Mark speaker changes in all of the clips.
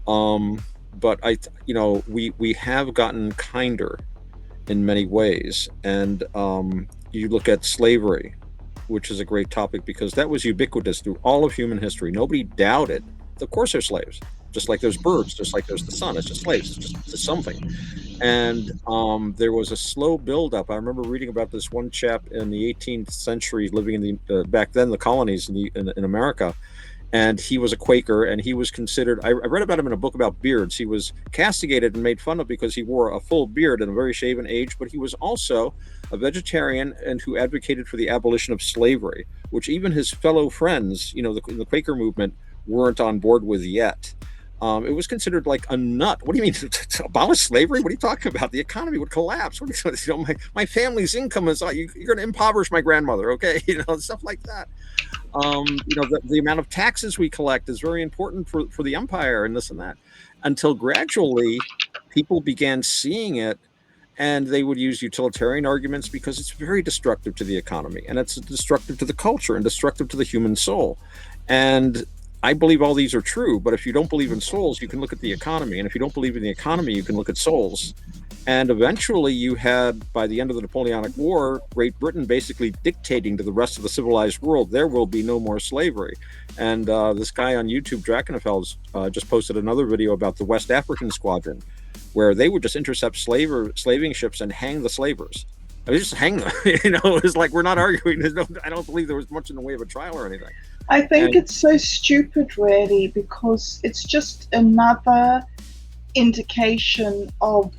Speaker 1: But we have gotten kinder in many ways. And you look at slavery, which is a great topic because that was ubiquitous through all of human history. Nobody doubted. Of course, they're slaves, just like there's birds, just like there's the sun. It's just slaves. It's just something. And there was a slow buildup. I remember reading about this one chap in the 18th century, living in the back then the colonies in America, and he was a Quaker, and he was considered. I read about him in a book about beards. He was castigated and made fun of because he wore a full beard in a very shaven age, but he was also a vegetarian and who advocated for the abolition of slavery, which even his fellow friends, the Quaker movement, weren't on board with yet. It was considered like a nut. What do you mean to abolish slavery? What are you talking about? The economy would collapse. What are you, my family's income is you're going to impoverish my grandmother, okay? Stuff like that. The amount of taxes we collect is very important for the empire and this and that, until gradually people began seeing it, and they would use utilitarian arguments because it's very destructive to the economy, and it's destructive to the culture and destructive to the human soul. And I believe all these are true, but if you don't believe in souls, you can look at the economy, and if you don't believe in the economy, you can look at souls. And eventually, you had, by the end of the Napoleonic War, Great Britain basically dictating to the rest of the civilized world, there will be no more slavery. And this guy on YouTube, Drakenfels, just posted another video about the West African Squadron, where they would just intercept slaving ships and hang the slavers. I mean, just hang them. It's like we're not arguing. I don't believe there was much in the way of a trial or anything.
Speaker 2: I think
Speaker 1: And
Speaker 2: it's so stupid, really, because it's just another indication of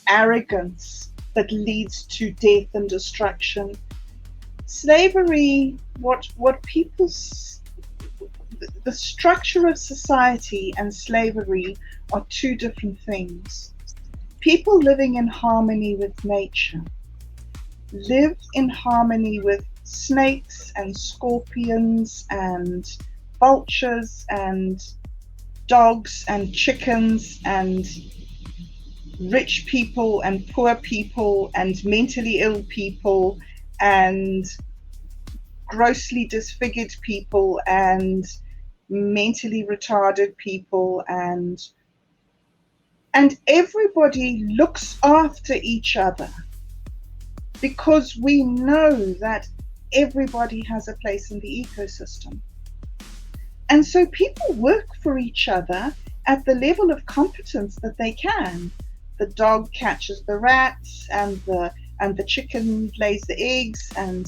Speaker 2: arrogance that leads to death and destruction. Slavery, the structure of society and slavery are two different things. People living in harmony with nature live in harmony with snakes and scorpions and vultures and dogs and chickens and rich people and poor people and mentally ill people and grossly disfigured people and mentally retarded people, and everybody looks after each other because we know that everybody has a place in the ecosystem. And so people work for each other at the level of competence that they can. The dog catches the rats, and the chicken lays the eggs, and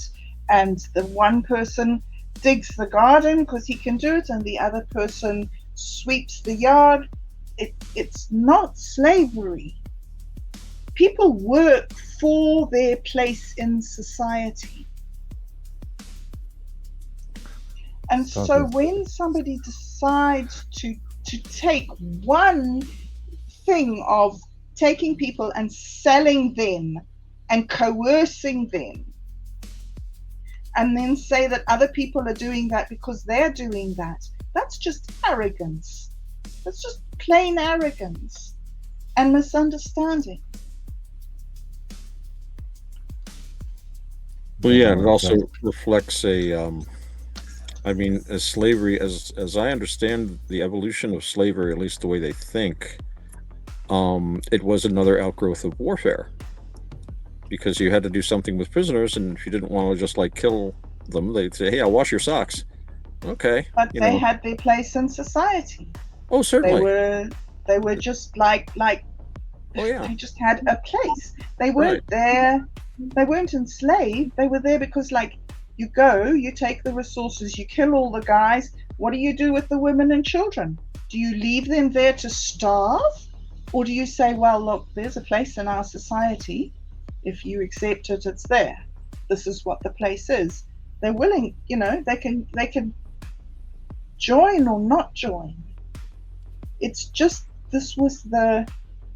Speaker 2: the one person digs the garden because he can do it, and the other person sweeps the yard. It's not slavery. People work for their place in society. And so when somebody decides to take one thing of taking people and selling them and coercing them, and then say that other people are doing that because they're doing that, that's just arrogance. That's just plain arrogance and misunderstanding.
Speaker 1: well, yeah, it also reflects as slavery, as I understand the evolution of slavery, at least the way they think, it was another outgrowth of warfare, because you had to do something with prisoners, and if you didn't want to just like kill them, they'd say, "Hey, I'll wash your socks." Okay,
Speaker 2: But they had their place in society.
Speaker 1: Oh, certainly.
Speaker 2: They were just like
Speaker 1: Oh, yeah.
Speaker 2: they just had a place. They weren't there. They weren't enslaved. They were there because, like, you go, you take the resources, you kill all the guys. What do you do with the women and children? Do you leave them there to starve? Or do you say, well, look, there's a place in our society. If you accept it, it's there. This is what the place is. They're willing, they can join or not join. It's just, this was the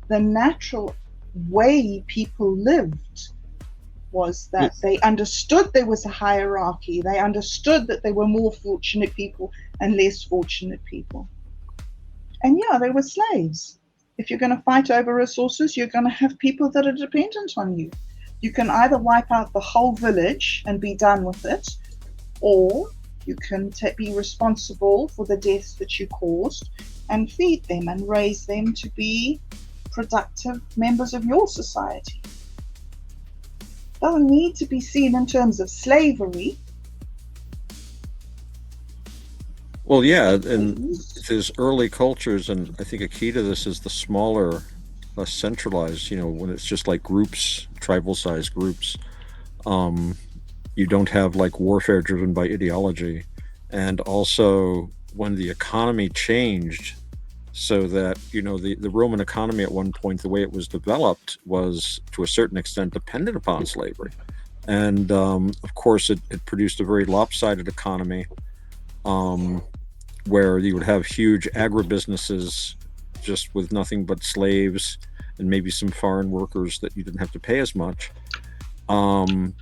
Speaker 2: natural way people lived, was that they understood there was a hierarchy. They understood that there were more fortunate people and less fortunate people. And yeah, they were slaves. If you're going to fight over resources, you're going to have people that are dependent on you. You can either wipe out the whole village and be done with it, or you can be responsible for the deaths that you caused, and feed them and raise them to be productive members of your society. Doesn't need to be seen in terms of slavery.
Speaker 1: Well, yeah, and there's early cultures, and I think a key to this is the smaller, less centralized. When it's just like groups, tribal-sized groups. Um, you don't have like warfare driven by ideology, and also when the economy changed, so that the Roman economy at one point, the way it was developed was to a certain extent dependent upon slavery, and of course it produced a very lopsided economy, um, where you would have huge agribusinesses just with nothing but slaves and maybe some foreign workers that you didn't have to pay as much, um,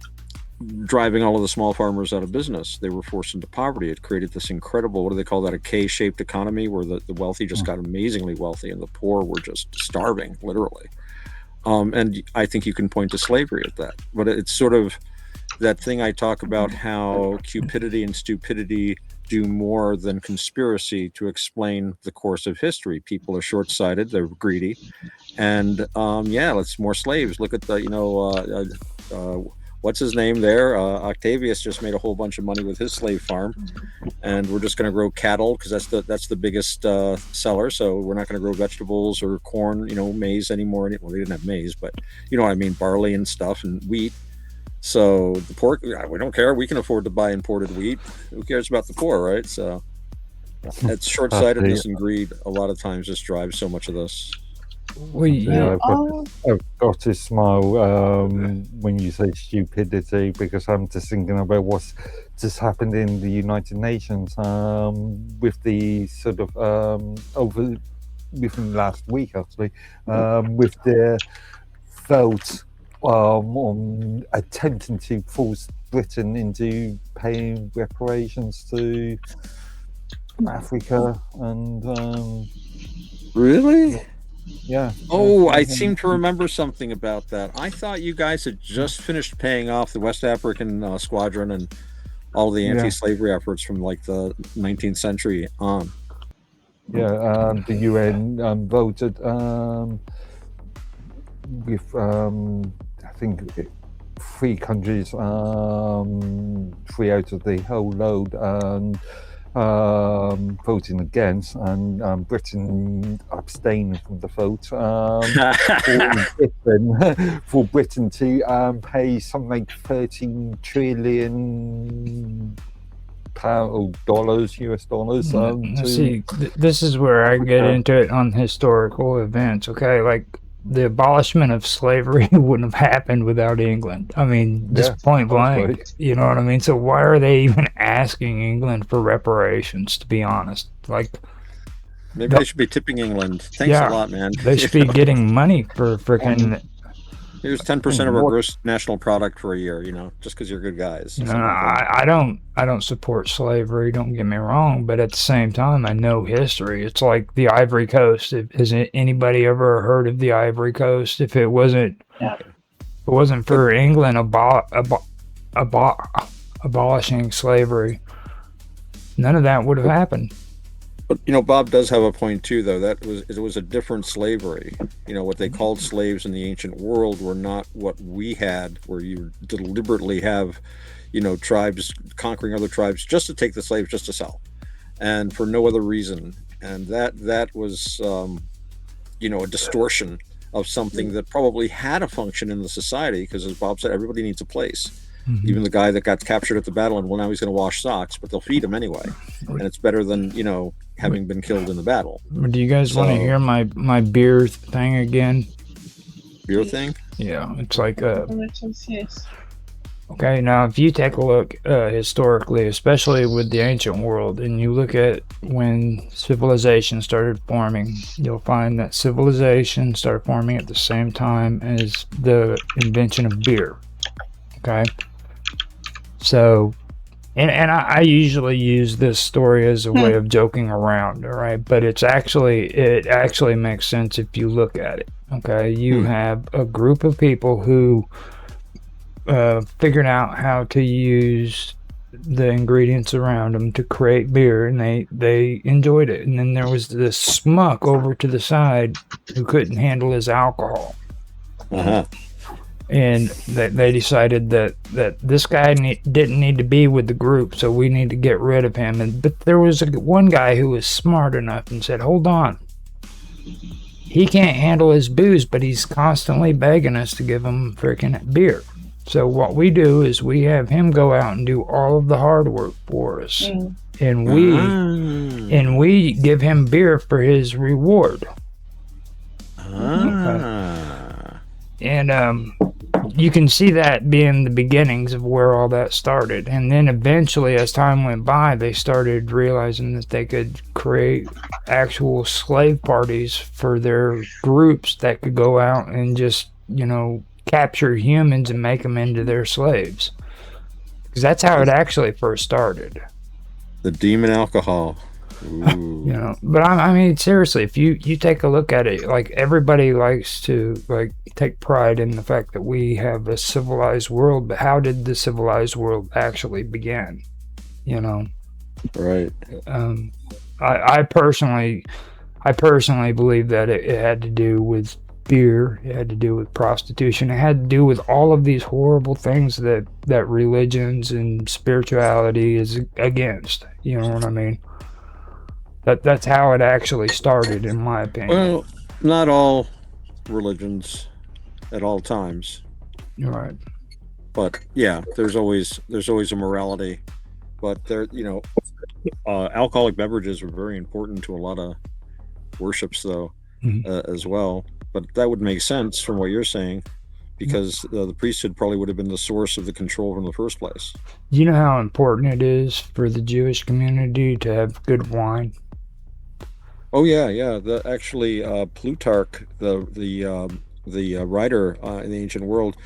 Speaker 1: driving all of the small farmers out of business. They were forced into poverty. It created this incredible, what do they call that, a K-shaped economy, where the wealthy just got amazingly wealthy and the poor were just starving, literally. And I think you can point to slavery at that. But it's sort of that thing I talk about, how cupidity and stupidity do more than conspiracy to explain the course of history. People are short-sighted, they're greedy, and yeah, let's more slaves. Look at the, what's his name there? Octavius just made a whole bunch of money with his slave farm, and we're just going to grow cattle because that's the biggest seller. So we're not going to grow vegetables or corn, maize anymore. Well, they didn't have maize, but you know what I mean, barley and stuff and wheat. So the pork, we don't care. We can afford to buy imported wheat. Who cares about the poor, right? So it's short-sightedness and greed a lot of times just drives so much of this.
Speaker 3: Yeah, I've got to smile when you say stupidity, because I'm just thinking about what's just happened in the United Nations with the sort of within last week, actually, with their vote on attempting to force Britain into paying reparations to Africa and
Speaker 1: really.
Speaker 3: Yeah.
Speaker 1: Oh, I seem to remember something about that. I thought you guys had just finished paying off the West African Squadron and all the anti-slavery efforts from like the 19th century on.
Speaker 3: Yeah, the UN voted with I think 3 countries, 3 out of the whole load, voting against, and Britain abstaining from the vote for Britain to pay something like 13 trillion dollars, US dollars.
Speaker 4: See, this is where I get into it on historical events. Okay, like the abolishment of slavery wouldn't have happened without England. I mean, just point blank. Right. You know what I mean? So why are they even asking England for reparations, to be honest? Like,
Speaker 1: maybe they should be tipping England. Thanks a lot, man.
Speaker 4: They should be getting money for freaking.
Speaker 1: Here's 10% of our gross national product for a year, just because you're good guys.
Speaker 4: No, I don't support slavery, don't get me wrong, but at the same time, I know history. It's like the Ivory Coast. Has anybody ever heard of the Ivory Coast? If it wasn't for England abolishing slavery, none of that would have happened.
Speaker 1: But Bob does have a point too, though. It was a different slavery. What they called slaves in the ancient world were not what we had, where you deliberately have, tribes conquering other tribes just to take the slaves, just to sell, and for no other reason. And that was, a distortion of something that probably had a function in the society, because, as Bob said, everybody needs a place. Mm-hmm. Even the guy that got captured at the battle, and now he's going to wash socks, but they'll feed him anyway, and it's better than having been killed in the battle.
Speaker 4: Do you guys want to hear my beer thing again?
Speaker 1: Beer thing?
Speaker 4: Yeah, it's like
Speaker 2: yes.
Speaker 4: Okay, now if you take a look historically, especially with the ancient world, and you look at when civilization started forming, you'll find that civilization started forming at the same time as the invention of beer. Okay. So, and I usually use this story as a way of joking around, all right? But it actually makes sense if you look at it, okay? You have a group of people who figured out how to use the ingredients around them to create beer, and they enjoyed it. And then there was this smuck over to the side who couldn't handle his alcohol.
Speaker 1: Uh-huh.
Speaker 4: And they decided that this guy didn't need to be with the group, so we need to get rid of him. But there was one guy who was smart enough and said, hold on, he can't handle his booze, but he's constantly begging us to give him freaking beer. So what we do is we have him go out and do all of the hard work for us, and we give him beer for his reward. And you can see that being the beginnings of where all that started. And then eventually, as time went by, they started realizing that they could create actual slave parties for their groups that could go out and just, capture humans and make them into their slaves. Because that's how it actually first started.
Speaker 1: The demon alcohol. Ooh.
Speaker 4: But I mean, seriously, if you take a look at it, like, everybody likes to take pride in the fact that we have a civilized world, but how did the civilized world actually begin?
Speaker 1: Right.
Speaker 4: I personally believe that it had to do with beer, it had to do with prostitution, it had to do with all of these horrible things that religions and spirituality is against. You know what I mean? That's how it actually started, in my opinion.
Speaker 1: Well, not all religions at all times.
Speaker 4: Right.
Speaker 1: But yeah, there's always a morality. But there, alcoholic beverages are very important to a lot of worships, though, as well. But that would make sense from what you're saying, because the priesthood probably would have been the source of the control from the first place.
Speaker 4: You know how important it is for the Jewish community to have good wine?
Speaker 1: Oh yeah. Actually, Plutarch, the writer in the ancient world,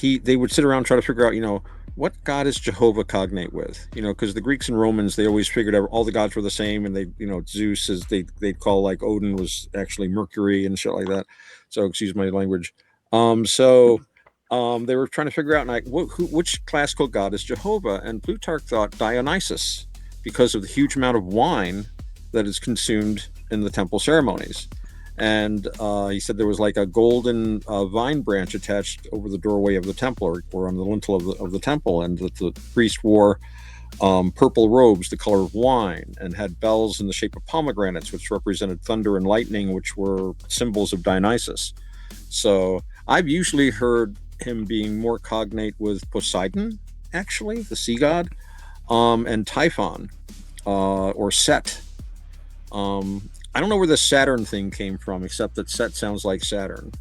Speaker 1: they would sit around and try to figure out, what god is Jehovah cognate with? Because the Greeks and Romans, they always figured out all the gods were the same, and Zeus is they'd call, like, Odin was actually Mercury and shit like that. So excuse my language. They were trying to figure out, like, which classical god is Jehovah, and Plutarch thought Dionysus, because of the huge amount of wine that is consumed in the temple ceremonies. And he said there was like a golden vine branch attached over the doorway of the temple, or on the lintel of the temple, and that the priest wore purple robes the color of wine, and had bells in the shape of pomegranates, which represented thunder and lightning, which were symbols of Dionysus. So I've usually heard him being more cognate with Poseidon, actually, the sea god, and Typhon, or Set. I don't know where the Saturn thing came from, except that Set sounds like Saturn.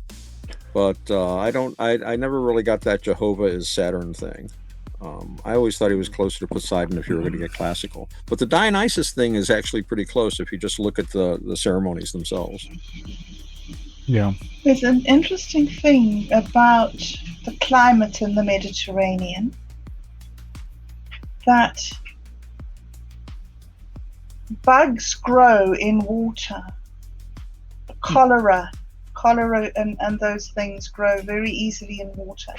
Speaker 1: But I never really got that Jehovah is Saturn thing. I always thought he was closer to Poseidon if you were going to get classical. But the Dionysus thing is actually pretty close if you just look at the ceremonies themselves.
Speaker 4: Yeah.
Speaker 2: There's an interesting thing about the climate in the Mediterranean, that bugs grow in water. Cholera and those things grow very easily in water,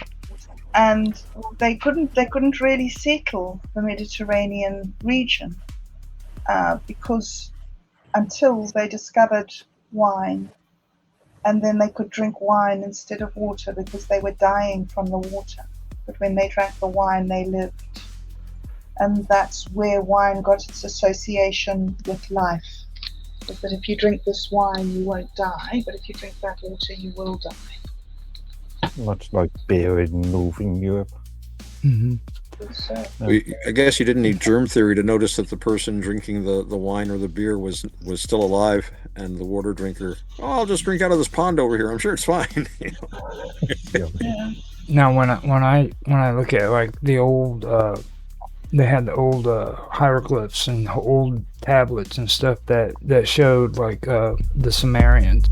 Speaker 2: and they couldn't really settle the Mediterranean region because until they discovered wine, and then they could drink wine instead of water because they were dying from the water. But when they drank the wine, they lived. And that's where wine got its association with life. Is that if you drink this wine, you won't die, but if you drink that water, you will die.
Speaker 3: Much like beer in Northern Europe.
Speaker 4: Mm-hmm.
Speaker 2: So,
Speaker 1: I guess you didn't need germ theory to notice that the person drinking the wine or the beer was still alive, and the water drinker, I'll just drink out of this pond over here. I'm sure it's fine.
Speaker 2: yeah.
Speaker 4: Now, when I look at, like, the old, they had the old hieroglyphs and old tablets and stuff that showed, like, the Sumerians